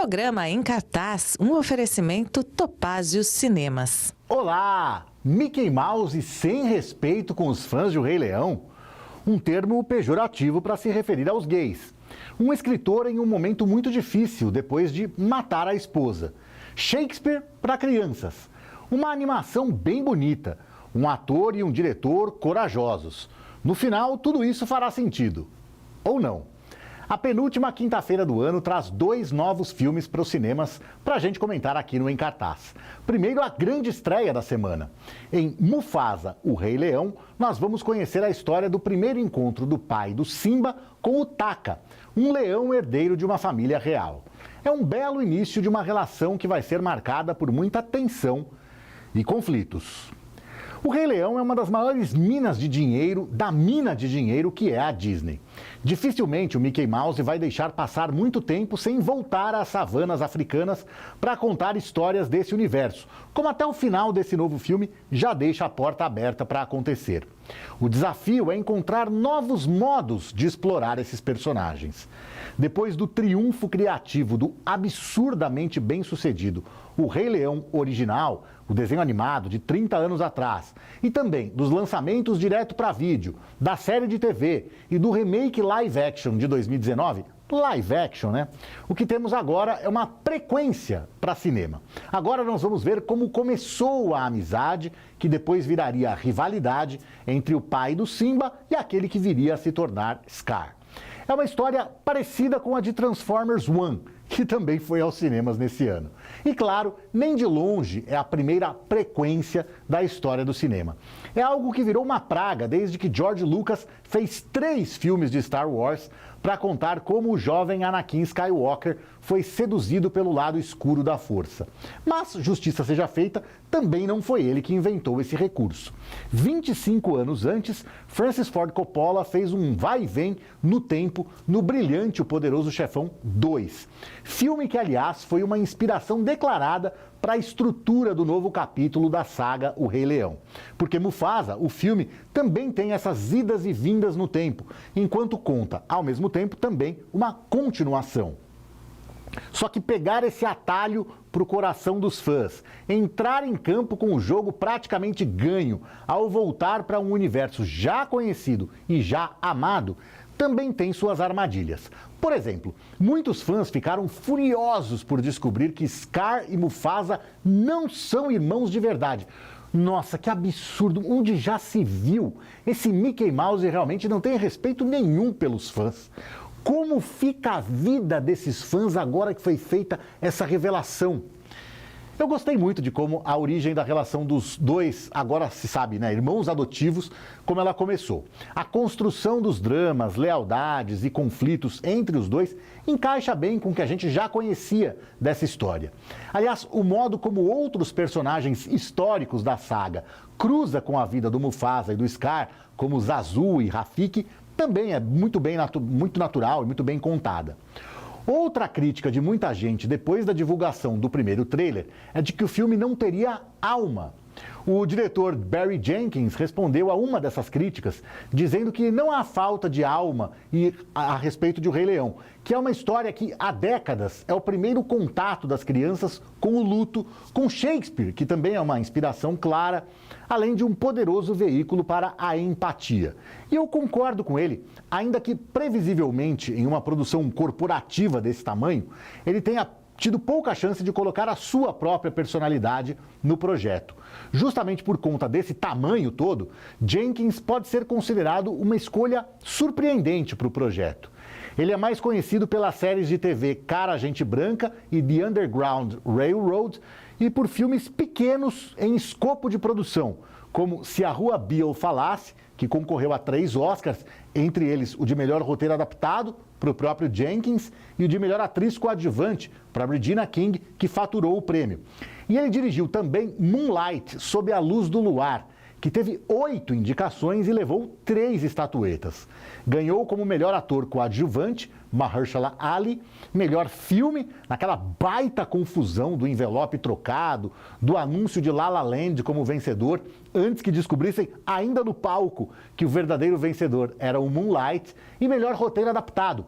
Programa Em Cartaz, um oferecimento Topázio Cinemas. Olá! Mickey Mouse sem respeito com os fãs de O Rei Leão? Um termo pejorativo para se referir aos gays. Um escritor em um momento muito difícil depois de matar a esposa. Shakespeare para crianças. Uma animação bem bonita. Um ator e um diretor corajosos. No final, tudo isso fará sentido. Ou não. A penúltima quinta-feira do ano traz 2 novos filmes para os cinemas para a gente comentar aqui no Em Cartaz. Primeiro, a grande estreia da semana. Em Mufasa, o Rei Leão, nós vamos conhecer a história do primeiro encontro do pai do Simba com o Taka, um leão herdeiro de uma família real. É um belo início de uma relação que vai ser marcada por muita tensão e conflitos. O Rei Leão é uma das maiores minas de dinheiro da mina de dinheiro que é a Disney. Dificilmente o Mickey Mouse vai deixar passar muito tempo sem voltar às savanas africanas para contar histórias desse universo, como até o final desse novo filme já deixa a porta aberta para acontecer. O desafio é encontrar novos modos de explorar esses personagens. Depois do triunfo criativo do absurdamente bem-sucedido O Rei Leão original, o desenho animado de 30 anos atrás, e também dos lançamentos direto para vídeo, da série de TV e do remake live action de 2019, live action, né? O que temos agora é uma frequência para cinema. Agora nós vamos ver como começou a amizade, que depois viraria a rivalidade entre o pai do Simba e aquele que viria a se tornar Scar. É uma história parecida com a de Transformers One, que também foi aos cinemas nesse ano. E claro, nem de longe é a primeira frequência da história do cinema. É algo que virou uma praga desde que George Lucas fez 3 filmes de Star Wars para contar como o jovem Anakin Skywalker foi seduzido pelo lado escuro da força. Mas, justiça seja feita, também não foi ele que inventou esse recurso. 25 anos antes, Francis Ford Coppola fez um vai e vem no tempo no brilhante O Poderoso Chefão 2. Filme que, aliás, foi uma inspiração declarada para a estrutura do novo capítulo da saga O Rei Leão. Porque Mufasa, o filme, também tem essas idas e vindas no tempo, enquanto conta, ao mesmo tempo, também uma continuação. Só que pegar esse atalho para o coração dos fãs, entrar em campo com o jogo praticamente ganho, ao voltar para um universo já conhecido e já amado, também tem suas armadilhas. Por exemplo, muitos fãs ficaram furiosos por descobrir que Scar e Mufasa não são irmãos de verdade. Nossa, que absurdo! Onde já se viu? Esse Mickey Mouse realmente não tem respeito nenhum pelos fãs. Como fica a vida desses fãs agora que foi feita essa revelação? Eu gostei muito de como a origem da relação dos dois, agora se sabe, né, irmãos adotivos, como ela começou. A construção dos dramas, lealdades e conflitos entre os dois encaixa bem com o que a gente já conhecia dessa história. Aliás, o modo como outros personagens históricos da saga cruza com a vida do Mufasa e do Scar, como Zazu e Rafiki, também é muito natural e muito bem contada. Outra crítica de muita gente depois da divulgação do primeiro trailer é de que o filme não teria alma. O diretor Barry Jenkins respondeu a uma dessas críticas, dizendo que não há falta de alma a respeito de O Rei Leão, que é uma história que há décadas é o primeiro contato das crianças com o luto, com Shakespeare, que também é uma inspiração clara, além de um poderoso veículo para a empatia. E eu concordo com ele, ainda que previsivelmente em uma produção corporativa desse tamanho, ele tenha tido pouca chance de colocar a sua própria personalidade no projeto. Justamente por conta desse tamanho todo, Jenkins pode ser considerado uma escolha surpreendente para o projeto. Ele é mais conhecido pelas séries de TV Cara Gente Branca e The Underground Railroad e por filmes pequenos em escopo de produção, como Se a Rua Beale Falasse, que concorreu a 3 Oscars, entre eles o de melhor roteiro adaptado, para o próprio Jenkins, e o de melhor atriz coadjuvante, para Regina King, que faturou o prêmio. E ele dirigiu também Moonlight, Sob a Luz do Luar, que teve 8 indicações e levou 3 estatuetas. Ganhou como melhor ator coadjuvante, Mahershala Ali, melhor filme, naquela baita confusão do envelope trocado, do anúncio de La La Land como vencedor, antes que descobrissem ainda no palco que o verdadeiro vencedor era o Moonlight, e melhor roteiro adaptado.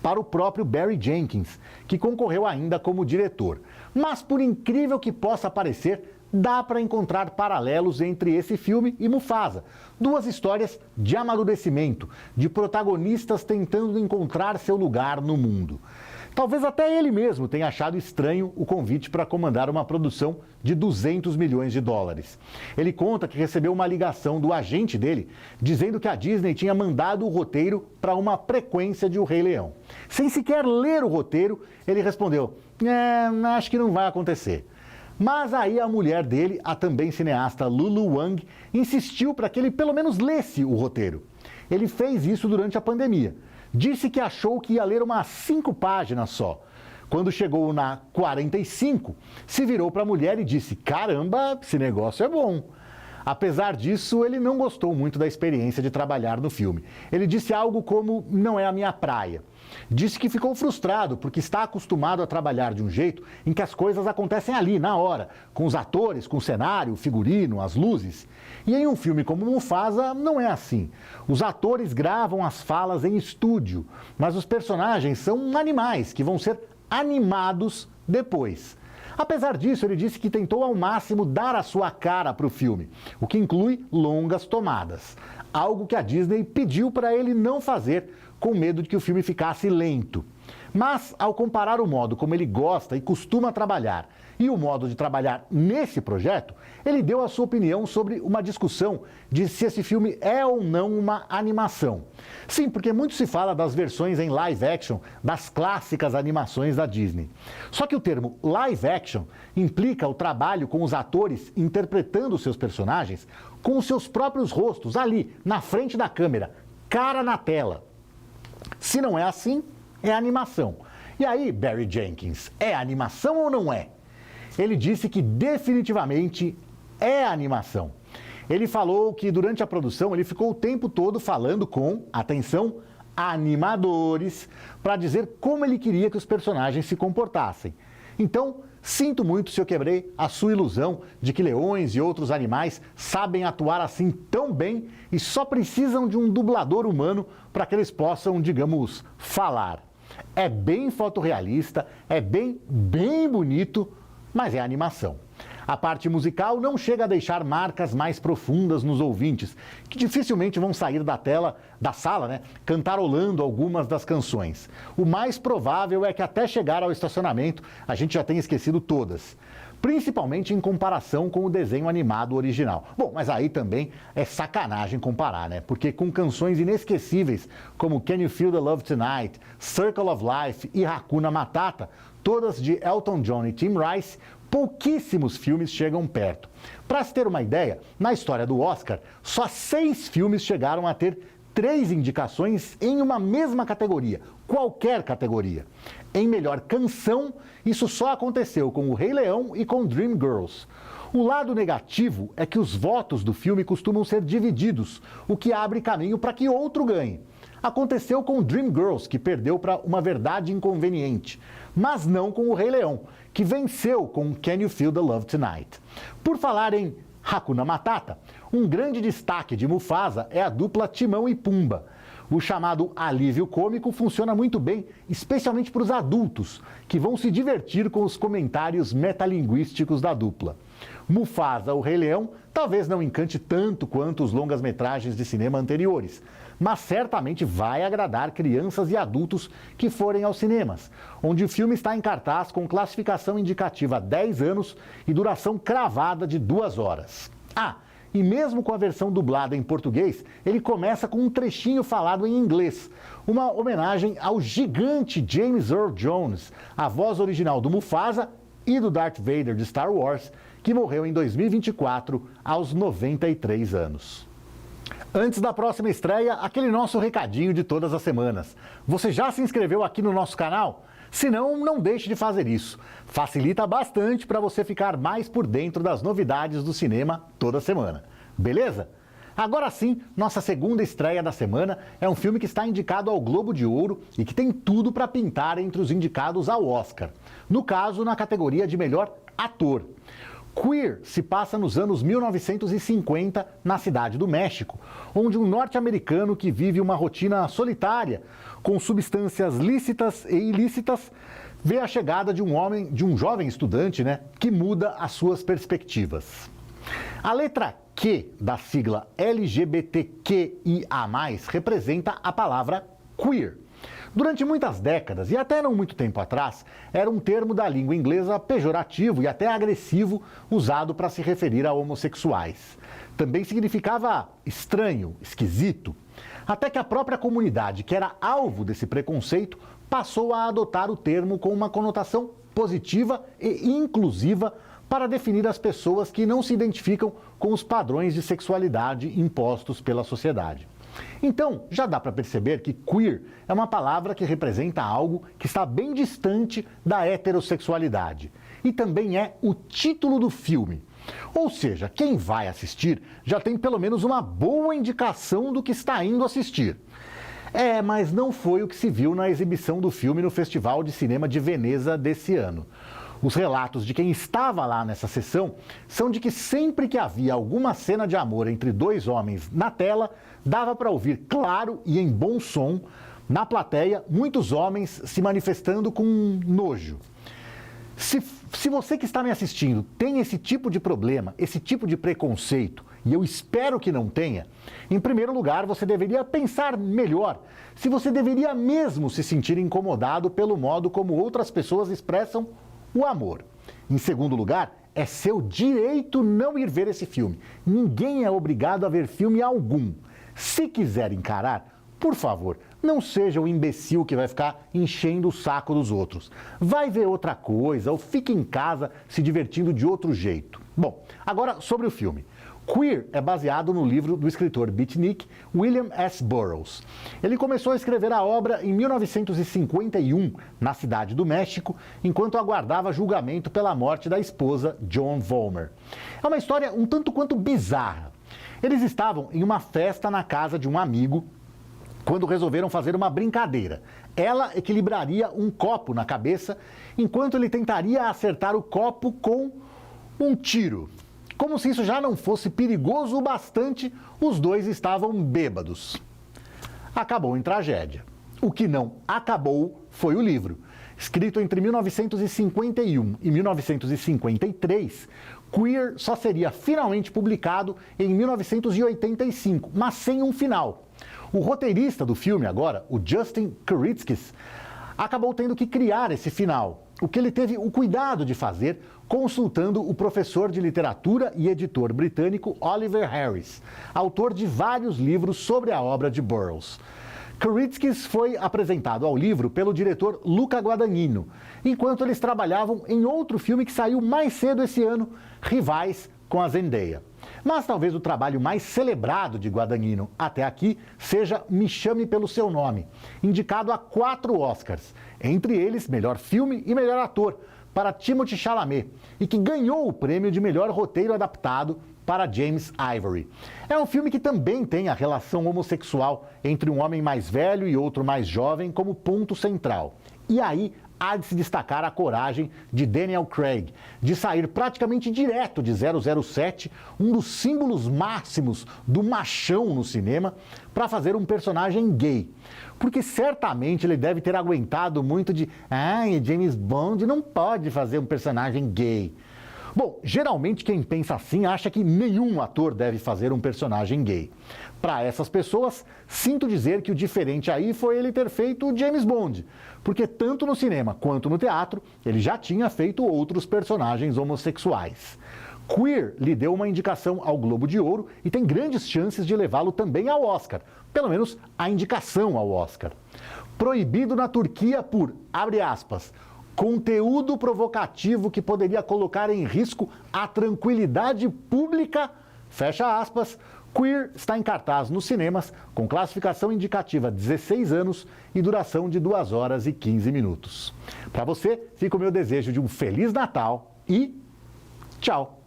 para o próprio Barry Jenkins, que concorreu ainda como diretor. Mas, por incrível que possa parecer, dá para encontrar paralelos entre esse filme e Mufasa. Duas histórias de amadurecimento, de protagonistas tentando encontrar seu lugar no mundo. Talvez até ele mesmo tenha achado estranho o convite para comandar uma produção de 200 milhões de dólares. Ele conta que recebeu uma ligação do agente dele, dizendo que a Disney tinha mandado o roteiro para uma frequência de O Rei Leão. Sem sequer ler o roteiro, ele respondeu: acho que não vai acontecer. Mas aí a mulher dele, a também cineasta Lulu Wang, insistiu para que ele pelo menos lesse o roteiro. Ele fez isso durante a pandemia. Disse que achou que ia ler umas 5 páginas só. Quando chegou na 45, se virou para a mulher e disse: caramba, esse negócio é bom. Apesar disso, ele não gostou muito da experiência de trabalhar no filme. Ele disse algo como: não é a minha praia. Disse que ficou frustrado porque está acostumado a trabalhar de um jeito em que as coisas acontecem ali, na hora, com os atores, com o cenário, o figurino, as luzes. E em um filme como Mufasa, não é assim. Os atores gravam as falas em estúdio, mas os personagens são animais que vão ser animados depois. Apesar disso, ele disse que tentou ao máximo dar a sua cara para o filme, o que inclui longas tomadas. Algo que a Disney pediu para ele não fazer, com medo de que o filme ficasse lento. Mas, ao comparar o modo como ele gosta e costuma trabalhar e o modo de trabalhar nesse projeto, ele deu a sua opinião sobre uma discussão de se esse filme é ou não uma animação. Sim, porque muito se fala das versões em live action das clássicas animações da Disney. Só que o termo live action implica o trabalho com os atores interpretando seus personagens com os seus próprios rostos ali, na frente da câmera, cara na tela. Se não é assim, é animação. E aí, Barry Jenkins, é animação ou não é? Ele disse que definitivamente é animação. Ele falou que durante a produção ele ficou o tempo todo falando com, atenção, animadores, para dizer como ele queria que os personagens se comportassem. Então, sinto muito se eu quebrei a sua ilusão de que leões e outros animais sabem atuar assim tão bem e só precisam de um dublador humano para que eles possam, digamos, falar. É bem fotorrealista, é bem bonito, mas é animação. A parte musical não chega a deixar marcas mais profundas nos ouvintes, que dificilmente vão sair da sala, cantarolando algumas das canções. O mais provável é que até chegar ao estacionamento a gente já tenha esquecido todas, principalmente em comparação com o desenho animado original. Bom, mas aí também é sacanagem comparar, Porque com canções inesquecíveis como Can You Feel the Love Tonight, Circle of Life e Hakuna Matata, todas de Elton John e Tim Rice, pouquíssimos filmes chegam perto. Para se ter uma ideia, na história do Oscar, só 6 filmes chegaram a ter 3 indicações em uma mesma categoria, qualquer categoria. Em melhor canção, isso só aconteceu com O Rei Leão e com Dreamgirls. O lado negativo é que os votos do filme costumam ser divididos, o que abre caminho para que outro ganhe. Aconteceu com Dreamgirls, que perdeu para Uma Verdade Inconveniente, mas não com O Rei Leão, que venceu com Can You Feel the Love Tonight. Por falar em Hakuna Matata, um grande destaque de Mufasa é a dupla Timão e Pumba. O chamado alívio cômico funciona muito bem, especialmente para os adultos, que vão se divertir com os comentários metalinguísticos da dupla. Mufasa, o Rei Leão, talvez não encante tanto quanto os longas-metragens de cinema anteriores, mas certamente vai agradar crianças e adultos que forem aos cinemas, onde o filme está em cartaz com classificação indicativa 10 anos e duração cravada de 2 horas. E mesmo com a versão dublada em português, ele começa com um trechinho falado em inglês, uma homenagem ao gigante James Earl Jones, a voz original do Mufasa e do Darth Vader de Star Wars, que morreu em 2024 aos 93 anos. Antes da próxima estreia, aquele nosso recadinho de todas as semanas. Você já se inscreveu aqui no nosso canal? Se não, não deixe de fazer isso. Facilita bastante para você ficar mais por dentro das novidades do cinema toda semana. Beleza? Agora sim, nossa segunda estreia da semana é um filme que está indicado ao Globo de Ouro e que tem tudo para pintar entre os indicados ao Oscar. No caso, na categoria de melhor ator. Queer se passa nos anos 1950 na cidade do México, onde um norte-americano que vive uma rotina solitária com substâncias lícitas e ilícitas vê a chegada de um jovem estudante, que muda as suas perspectivas. A letra Q da sigla LGBTQIA+, representa a palavra queer. Durante muitas décadas, e até não muito tempo atrás, era um termo da língua inglesa pejorativo e até agressivo usado para se referir a homossexuais. Também significava estranho, esquisito, até que a própria comunidade, que era alvo desse preconceito, passou a adotar o termo com uma conotação positiva e inclusiva para definir as pessoas que não se identificam com os padrões de sexualidade impostos pela sociedade. Então, já dá para perceber que queer é uma palavra que representa algo que está bem distante da heterossexualidade. E também é o título do filme. Ou seja, quem vai assistir já tem pelo menos uma boa indicação do que está indo assistir. Mas não foi o que se viu na exibição do filme no Festival de Cinema de Veneza desse ano. Os relatos de quem estava lá nessa sessão são de que sempre que havia alguma cena de amor entre dois homens na tela, dava para ouvir claro e em bom som, na plateia, muitos homens se manifestando com nojo. Se você que está me assistindo tem esse tipo de problema, esse tipo de preconceito, e eu espero que não tenha, em primeiro lugar, você deveria pensar melhor se você deveria mesmo se sentir incomodado pelo modo como outras pessoas expressam o amor. Em segundo lugar, é seu direito não ir ver esse filme. Ninguém é obrigado a ver filme algum. Se quiser encarar, por favor, não seja o imbecil que vai ficar enchendo o saco dos outros. Vai ver outra coisa ou fique em casa se divertindo de outro jeito. Bom, agora sobre o filme. Queer é baseado no livro do escritor beatnik William S. Burroughs. Ele começou a escrever a obra em 1951, na cidade do México, enquanto aguardava julgamento pela morte da esposa Joan Vollmer. É uma história um tanto quanto bizarra. Eles estavam em uma festa na casa de um amigo quando resolveram fazer uma brincadeira. Ela equilibraria um copo na cabeça, enquanto ele tentaria acertar o copo com um tiro. Como se isso já não fosse perigoso o bastante, os dois estavam bêbados. Acabou em tragédia. O que não acabou foi o livro. Escrito entre 1951 e 1953, Queer só seria finalmente publicado em 1985, mas sem um final. O roteirista do filme agora, o Justin Kuritzkis, acabou tendo que criar esse final, o que ele teve o cuidado de fazer consultando o professor de literatura e editor britânico Oliver Harris, autor de vários livros sobre a obra de Burroughs. Kuritzkis foi apresentado ao livro pelo diretor Luca Guadagnino, enquanto eles trabalhavam em outro filme que saiu mais cedo esse ano, Rivais, com a Zendaya. Mas talvez o trabalho mais celebrado de Guadagnino até aqui seja Me Chame Pelo Seu Nome, indicado a 4 Oscars, entre eles melhor filme e melhor ator, para Timothée Chalamet, e que ganhou o prêmio de melhor roteiro adaptado para James Ivory. É um filme que também tem a relação homossexual entre um homem mais velho e outro mais jovem como ponto central. E aí há de se destacar a coragem de Daniel Craig, de sair praticamente direto de 007, um dos símbolos máximos do machão no cinema, para fazer um personagem gay. Porque certamente ele deve ter aguentado muito de James Bond não pode fazer um personagem gay. Bom, geralmente quem pensa assim acha que nenhum ator deve fazer um personagem gay. Para essas pessoas, sinto dizer que o diferente aí foi ele ter feito o James Bond, porque tanto no cinema quanto no teatro, ele já tinha feito outros personagens homossexuais. Queer lhe deu uma indicação ao Globo de Ouro e tem grandes chances de levá-lo também ao Oscar, pelo menos a indicação ao Oscar. Proibido na Turquia por, abre aspas, conteúdo provocativo que poderia colocar em risco a tranquilidade pública, fecha aspas, Queer está em cartaz nos cinemas com classificação indicativa 16 anos e duração de 2 horas e 15 minutos. Para você, fica o meu desejo de um Feliz Natal e tchau!